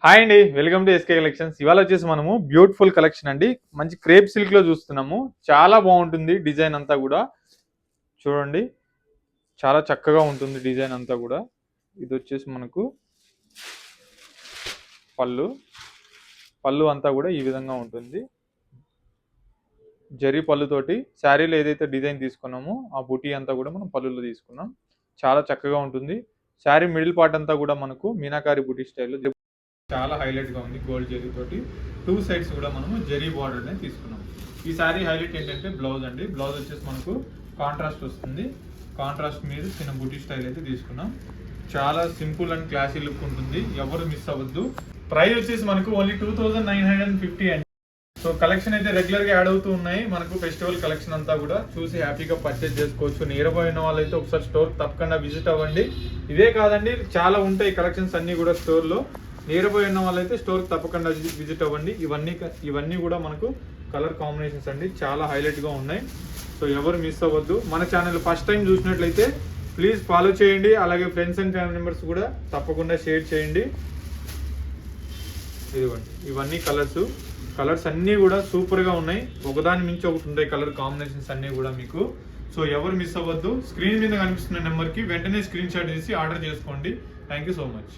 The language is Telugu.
హాయ్ అండి, వెల్కమ్ టు ఎస్కే కలెక్షన్స్. ఇవాళ వచ్చేసి మనము బ్యూటిఫుల్ కలెక్షన్ అండి. మంచి క్రేప్ సిల్క్ లో చూస్తున్నాము. చాలా బాగుంటుంది డిజైన్ అంతా కూడా. చూడండి, చాలా చక్కగా ఉంటుంది డిజైన్ అంతా కూడా. ఇది వచ్చేసి మనకు పళ్ళు పళ్ళు అంతా కూడా ఈ విధంగా ఉంటుంది. జరీ పళ్ళుతోటి శారీలో ఏదైతే డిజైన్ తీసుకున్నామో ఆ బుటీ అంతా కూడా మనం పళ్ళులో తీసుకున్నాం. చాలా చక్కగా ఉంటుంది. శారీ మిడిల్ పార్ట్ అంతా కూడా మనకు మీనాకారి బుటీ స్టైల్లో చాలా హైలైట్ గా ఉంది. గోల్డ్ జరీ తోటి టూ సైడ్స్ కూడా మనము జరీ బార్డర్ అనేది తీసుకున్నాం. ఈ సారీ హైలైట్ ఏంటంటే బ్లౌజ్ అండి. బ్లౌజ్ వచ్చేసి మనకు కాంట్రాస్ట్ వస్తుంది. కాంట్రాస్ట్ మీద చిన్న బుటీ స్టైల్ అయితే తీసుకున్నాం. చాలా సింపుల్ అండ్ క్లాసీ లుక్ ఉంటుంది. ఎవరు మిస్ అవ్వద్దు. ప్రైస్ వచ్చేసి మనకు ఓన్లీ 2950 అండి. సో కలెక్షన్ అయితే రెగ్యులర్ గా యాడ్ అవుతూ ఉన్నాయి. మనకు ఫెస్టివల్ కలెక్షన్ అంతా కూడా చూసి హ్యాపీగా పర్చేజ్ చేసుకోవచ్చు. నియర్ బై ఉన్న వాళ్ళైతే ఒకసారి స్టోర్ తప్పకుండా విజిట్ అవ్వండి. ఇదే కాదండి, చాలా ఉంటాయి కలెక్షన్స్ అన్ని కూడా స్టోర్ లో. నియర్ బై ఉన్న వాళ్ళైతే స్టోర్ తప్పకుండా విజిట్ అవ్వండి. ఇవన్నీ కూడా మనకు కలర్ కాంబినేషన్స్ అండి. చాలా హైలైట్ గా ఉన్నాయి. సో ఎవరు మిస్ అవ్వద్దు. మన ఛానల్ ఫస్ట్ టైం చూసినట్లయితే ప్లీజ్ ఫాలో చేయండి. అలాగే ఫ్రెండ్స్ అండ్ ఫ్యామిలీ మెంబర్స్ కూడా తప్పకుండా షేర్ చేయండి. ఇదిగోండి, ఇవన్నీ కలర్స్ అన్నీ కూడా సూపర్ గా ఉన్నాయి. ఒకదాని మించి ఒకటి ఉంటాయి కలర్ కాంబినేషన్స్ అన్నీ కూడా మీకు. సో ఎవరు మిస్ అవ్వద్దు. స్క్రీన్ మీద కనిపిస్తున్న నెంబర్కి వెంటనే స్క్రీన్ షాట్ చేసి ఆర్డర్ చేసుకోండి. Thank you so much.